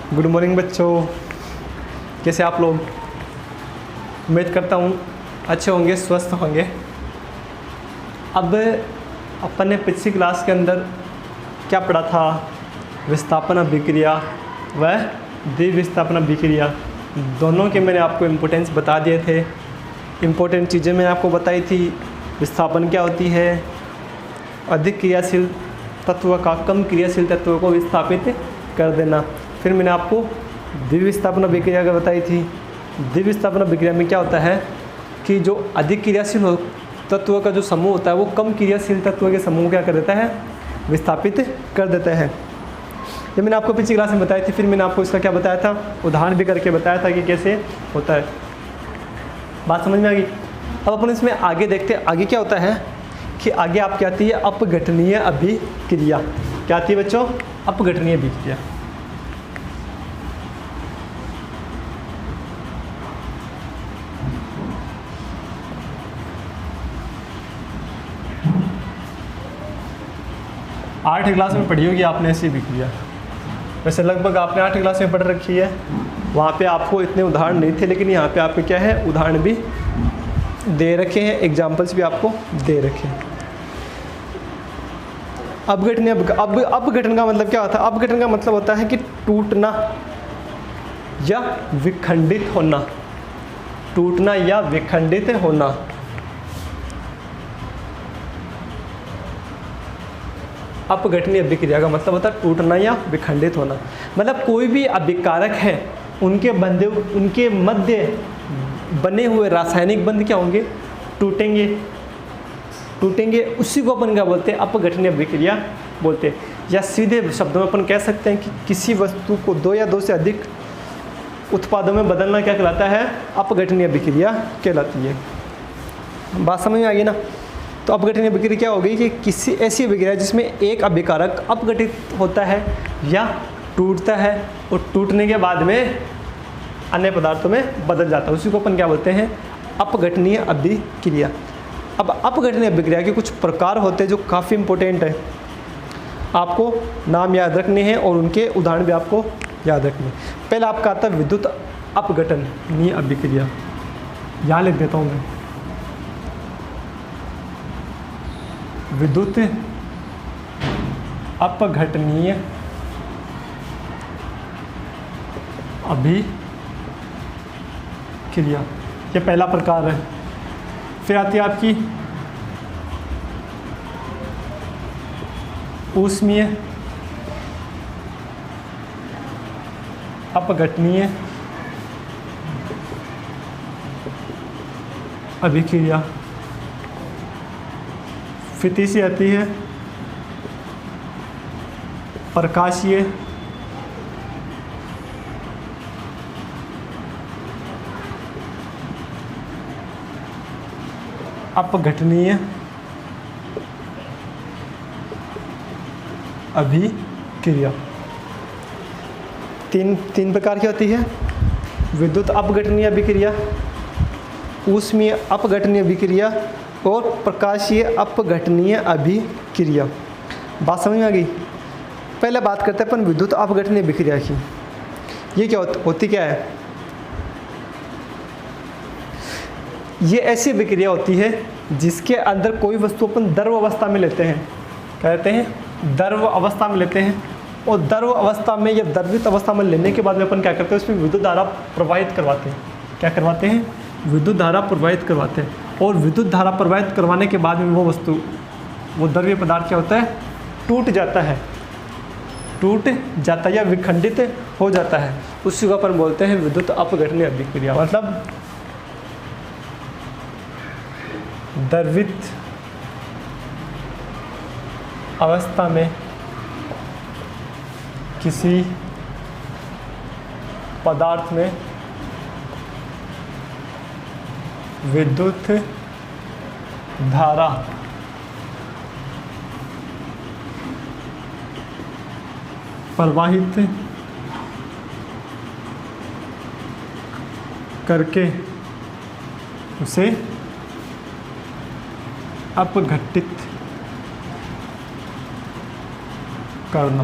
Good morning बच्चों, कैसे आप लोग? उम्मीद करता हूँ अच्छे होंगे, स्वस्थ होंगे। अब अपन ने पिछली क्लास के अंदर क्या पढ़ा था? विस्थापन अभिक्रिया व द्विविस्थापन अभिक्रिया, दोनों के मैंने आपको इम्पोर्टेंस बता दिए थे। इम्पोर्टेंट चीज़ें मैंने आपको बताई थी। विस्थापन क्या होती है, अधिक क्रियाशील तत्व का कम क्रियाशील तत्व को विस्थापित कर देना। फिर मैंने आपको द्विविस्थापन अभिक्रिया का बताई थी। द्विविस्थापन अभिक्रिया में क्या होता है कि जो अधिक क्रियाशील तत्व का जो समूह होता है वो कम क्रियाशील तत्व के समूह क्या कर देता है, विस्थापित कर देता है। ये मैंने आपको पिछली क्लास में बताई थी। फिर मैंने आपको इसका क्या बताया था, उदाहरण भी करके बताया था कि कैसे होता है। बात समझ में आ गई? अब अपन इसमें आगे देखते हैं। आगे क्या होता है कि आगे आपकी आती है अपघटनीय अभिक्रिया। क्या आती है बच्चों? अपघटनीय अभिक्रिया। आठ क्लास में पढ़ी होगी आपने ऐसी अभिक्रिया। वैसे लगभग आपने 8 क्लास में पढ़ रखी है। वहाँ पे आपको इतने उदाहरण नहीं थे, लेकिन यहाँ पे आपके क्या है, उदाहरण भी दे रखे हैं, एग्जाम्पल्स भी आपको दे रखे हैं। अपघटनीय अपघटन का मतलब क्या होता है? अपघटन का मतलब होता है कि टूटना या विखंडित होना। टूटना या विखंडित होना। अपघटनीय अभिक्रिया का मतलब होता है टूटना या विखंडित होना। मतलब कोई भी अभिकारक है, उनके मध्य बने हुए रासायनिक बंध क्या होंगे, टूटेंगे। उसी को अपन क्या बोलते हैं, अपघटनीय अभिक्रिया बोलते हैं। या सीधे शब्दों में अपन कह सकते हैं कि किसी वस्तु को 2 या 2 से अधिक उत्पादों में बदलना क्या कहलाता है, अपघटनीय अभिक्रिया कहलाती है। बात समझ में आ गई ना? तो अपघटनीय अभिक्रिया क्या हो गई कि किसी ऐसी अभिक्रिया जिसमें एक अभिकारक अपघटित होता है या टूटता है और टूटने के बाद में अन्य पदार्थों में बदल जाता है, उसी को अपन क्या बोलते हैं, अपघटनीय अभिक्रिया। अब अपघटनीय अभिक्रिया के कुछ प्रकार होते हैं जो काफ़ी इंपॉर्टेंट है, आपको नाम याद रखने हैं और उनके उदाहरण भी आपको याद रखने हैं। पहले आपका आता है विद्युत अपघटनीय अभिक्रिया। यहाँ लिख देता हूँ मैं, विद्युत अपघटनीय अभिक्रिया, ये पहला प्रकार है। फिर आती है आपकी ऊष्मीय अपघटनीय अभिक्रिया। फिर तीसरी आती है प्रकाशीय अपघटनीय अभिक्रिया। तीन प्रकार की होती है, विद्युत अपघटनीय अभिक्रिया, ऊष्मीय अपघटनीय अभिक्रिया और प्रकाशीय अपघटनीय अभिक्रिया। बात समझ में आ गई? पहले बात करते हैं अपन विद्युत अपघटनीय अभिक्रिया की। ये क्या होती क्या है? ये ऐसी अभिक्रिया होती है जिसके अंदर कोई वस्तु अपन द्रव अवस्था में लेते हैं, कहते हैं द्रव अवस्था में लेते हैं, और द्रव अवस्था में या द्रवित अवस्था में लेने के बाद में अपन क्या करते हैं, उसमें विद्युत धारा प्रवाहित करवाते हैं। क्या करवाते हैं? विद्युत धारा प्रवाहित करवाते हैं। और विद्युत धारा प्रवाहित करवाने के बाद में वो वस्तु, वो द्रव्य पदार्थ क्या होता है, टूट जाता है या विखंडित हो जाता है। उसी को अपन बोलते हैं विद्युत अपघटनीय अभिक्रिया। मतलब द्रवित अवस्था में किसी पदार्थ में विद्युत धारा प्रवाहित करके उसे अपघटित करना।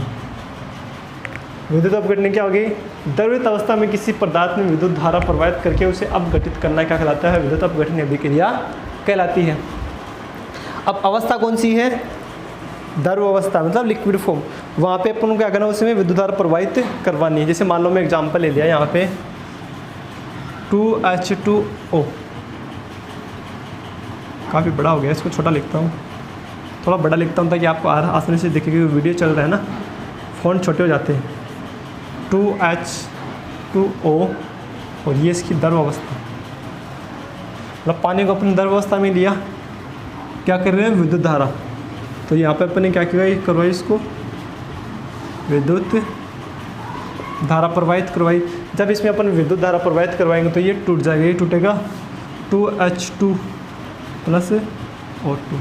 विद्युत अपघटन क्या होगी? द्रवित अवस्था में किसी पदार्थ में विद्युत धारा प्रवाहित करके उसे अपघटित करना क्या कहलाता है? विद्युत अपघटन अभिक्रिया कहलाती है। अब अवस्था कौन सी है? द्रव अवस्था मतलब लिक्विड फॉर्म। वहाँ पे अपन को क्या करना है? उसमें विद्युत धारा प्रवाहित करवानी है। जैसे मान लो मैं एग्जांपल ले लिया यहाँ पे 2H2O, काफ़ी बड़ा हो गया, इसको छोटा लिखता हूँ, थोड़ा बड़ा लिखता हूँ ताकि आपको आसानी से दिखे, क्योंकि वीडियो चल रहा है ना, फ़ॉन्ट छोटे हो जाते हैं। 2H2O और ये इसकी द्रव अवस्था, मतलब पानी को अपनी द्रव अवस्था में लिया, क्या कर रहे हैं? विद्युत धारा। तो यहाँ पे अपन ने क्या किया? करवाई, इसको विद्युत धारा प्रवाहित करवाई। जब इसमें अपन विद्युत धारा प्रवाहित करवाएंगे तो ये टूट जाएगा, ये टूटेगा 2H2 प्लस O2,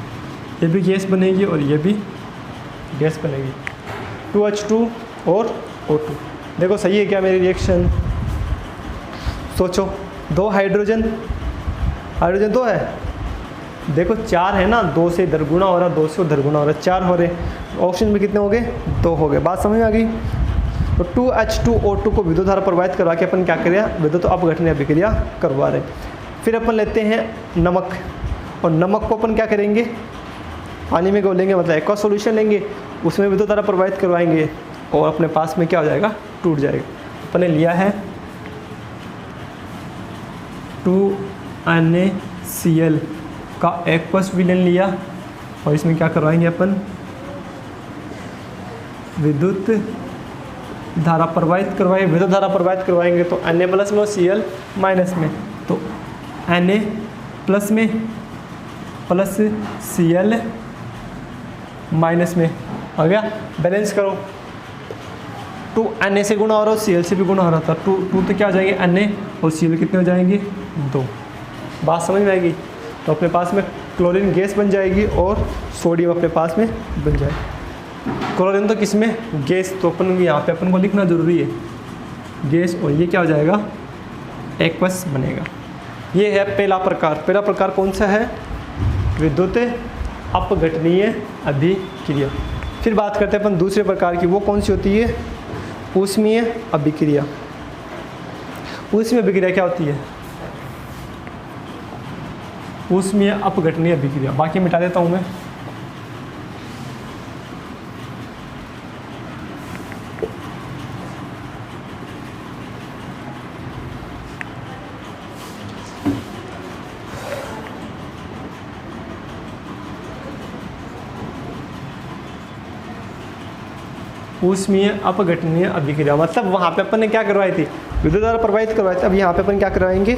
ये भी गैस बनेगी और ये भी गैस बनेगी, 2H2 और O2। देखो सही है क्या मेरी रिएक्शन? सोचो, दो हाइड्रोजन दो है, देखो 4 है ना, 2 से इधर गुना हो रहा, 2 से उधर गुना हो रहा, 4 हो रहे। ऑप्शन में कितने हो गए? 2 हो गए। बात समझ में आ गई? तो 2H2O2 को विद्युत धारा प्रवाहित करवा के अपन क्या करें? विद्युत अपघटन अभिक्रिया करवा रहे। फिर अपन लेते हैं नमक, और नमक को अपन क्या करेंगे? पानी में घोलेंगे, मतलब एक्वा सॉल्यूशन लेंगे, उसमें विद्युत धारा प्रवाहित करवाएंगे और अपने पास में क्या हो जाएगा? टूट जाएगा। अपन ने लिया है 2NaCl का एक्वस विलयन लिया और इसमें क्या करवाएंगे अपन? विद्युत धारा प्रवाहित करवाएंगे। विद्युत धारा प्रवाहित करवाएंगे तो Na प्लस में और Cl माइनस में, तो Na प्लस में प्लस Cl माइनस में आ गया। बैलेंस करो, 2 Na से गुणा हो रहा है, Cl से भी गुणा हो रहा था, 2 तो क्या हो जाएंगे? Na और Cl कितने हो जाएंगे? 2। बात समझ में आएगी? तो अपने पास में क्लोरीन गैस बन जाएगी और सोडियम अपने पास में बन जाएगी। क्लोरीन तो किस में? गैस, तो अपन यहाँ पे अपन को लिखना जरूरी है, गैस, और ये क्या हो जाएगा? एक्वस बनेगा। ये है पहला प्रकार। पहला प्रकार कौन सा है? विद्युत अपघटनीय अभिक्रिया। फिर बात करते हैं अपन दूसरे प्रकार की, वो कौन सी होती है? ऊष्मीय अभिक्रिया। ऊष्मीय अभिक्रिया क्या होती है? ऊष्मीय अपघटनीय अभिक्रिया, बाकी मिटा देता हूँ मैं। ऊष्मीय अपघटनीय अभिक्रिया मतलब वहाँ पे अपन ने क्या करवाई थी? विद्युत धारा प्रवाहित करवाई थी। अब यहाँ पे अपन क्या करवाएंगे?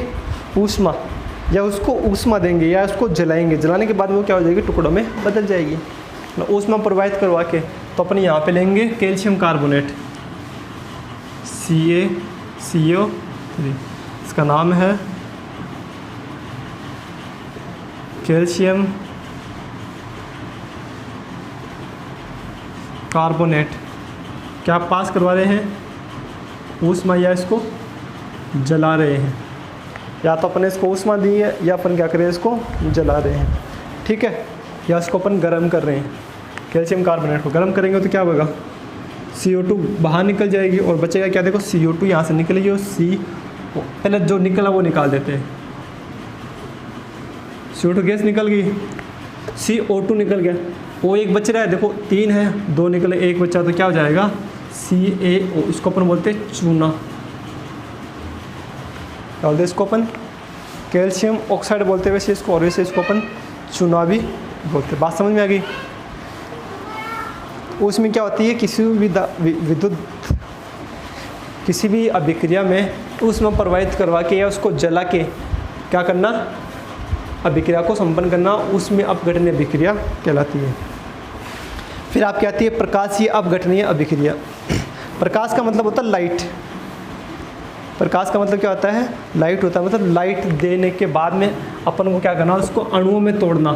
ऊष्मा, या उसको ऊष्मा देंगे या उसको जलाएंगे। जलाने के बाद वो क्या हो जाएगी? टुकड़ों में बदल जाएगी। ऊष्मा प्रवाहित करवा के तो अपन यहाँ पे लेंगे कैल्शियम कार्बोनेट, CaCO3, इसका नाम है कैल्शियम कार्बोनेट। क्या पास करवा रहे हैं? ऊष्मा, या इसको जला रहे हैं। या तो अपन इसको ऊष्मा दी है या अपन क्या कर रहे हैं? इसको जला रहे हैं, ठीक है, या इसको अपन गर्म कर रहे हैं। कैल्शियम कार्बोनेट को गर्म करेंगे तो क्या होगा? CO2 बाहर निकल जाएगी और बचेगा क्या? देखो CO2 यहाँ से निकलेगी और पहले जो निकला वो निकाल देते हैं। CO2 गैस निकल गई, CO2 निकल गया, वो एक बच रहा है, देखो 3 है, 2 निकले, 1 बचा, तो क्या हो जाएगा? CaO, इसको अपन बोलते हैं चूना। क्या बोलते हैं इसको अपन? कैल्शियम ऑक्साइड बोलते हैं वैसे इसको, और वैसे इसको अपन चूना भी बोलते हैं। बात समझ में आ गई? उसमें क्या होती है? किसी भी विद्युत किसी भी अभिक्रिया में ऊष्मा प्रवाहित करवा के या उसको जला के क्या करना? अभिक्रिया को संपन्न करना, उसमें अपघटनीय अभिक्रिया कहलाती है। फिर आपकी आती है प्रकाशीय अपघटनीय अभिक्रिया। प्रकाश का मतलब होता है लाइट। प्रकाश का मतलब क्या होता है? लाइट होता है। मतलब लाइट देने के बाद में अपन को क्या करना? उसको अणुओं में तोड़ना।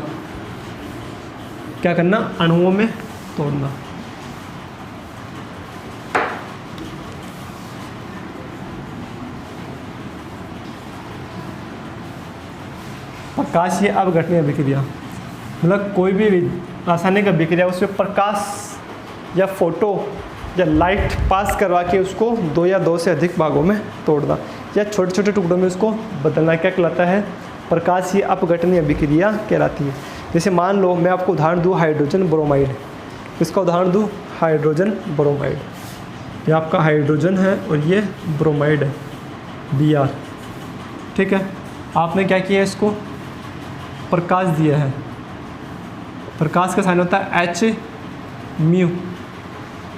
क्या करना? अणुओं में तोड़ना। प्रकाशीय अपघटनीय अभिक्रिया मतलब कोई भी रासायनिक अभिक्रिया उसमें प्रकाश या फोटो या लाइट पास करवा के उसको 2 या 2 से अधिक भागों में तोड़ना या छोटे छोटे टुकड़ों में उसको बदलना क्या कहलाता है? प्रकाशीय अपघटनीय अभिक्रिया कहलाती है। जैसे मान लो मैं आपको उदाहरण दूँ हाइड्रोजन ब्रोमाइड, इसका उदाहरण दूँ हाइड्रोजन ब्रोमाइड। ये आपका हाइड्रोजन है और ये ब्रोमाइड है Br, ठीक है। आपने क्या किया, इसको प्रकाश दिया है। प्रकाश का साइन होता है H म्यू,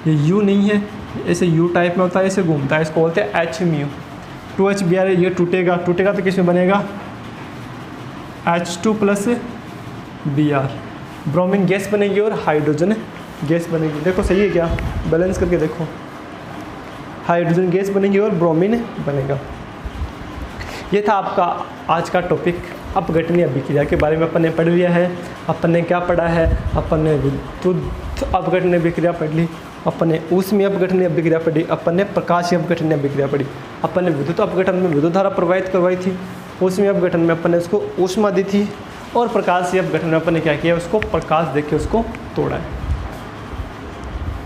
ये U नहीं है, ऐसे U टाइप में होता है, ऐसे घूमता है, इसको बोलते हैं H म्यू। 2H Br ये टूटेगा तो किस में बनेगा? H2 plus Br, bromine gas बनेगी और हाइड्रोजन गैस बनेगी। देखो सही है क्या? बैलेंस करके देखो, हाइड्रोजन गैस बनेगी और ब्रोमीन बनेगा। ये था आपका आज का टॉपिक, अपघटनीय अभिक्रिया के बारे में अपन ने पढ़ लिया है। अपन ने क्या पढ़ा है? अपन ने विद्युत अपघटनीय अभिक्रिया पढ़ ली, अपन ने ऊष्मीय अपघटनीय अभिक्रिया पढ़ी, अपन ने प्रकाशीय अपघटनीय अभिक्रिया पढ़ी। अपन ने विद्युत अपघटन में विद्युत धारा प्रवाहित करवाई थी, ऊष्मीय अपघटन में अपन ने उसको ऊष्मा दी थी, और प्रकाशीय अपघटन में अपन ने क्या किया? उसको प्रकाश देके उसको तोड़ा है।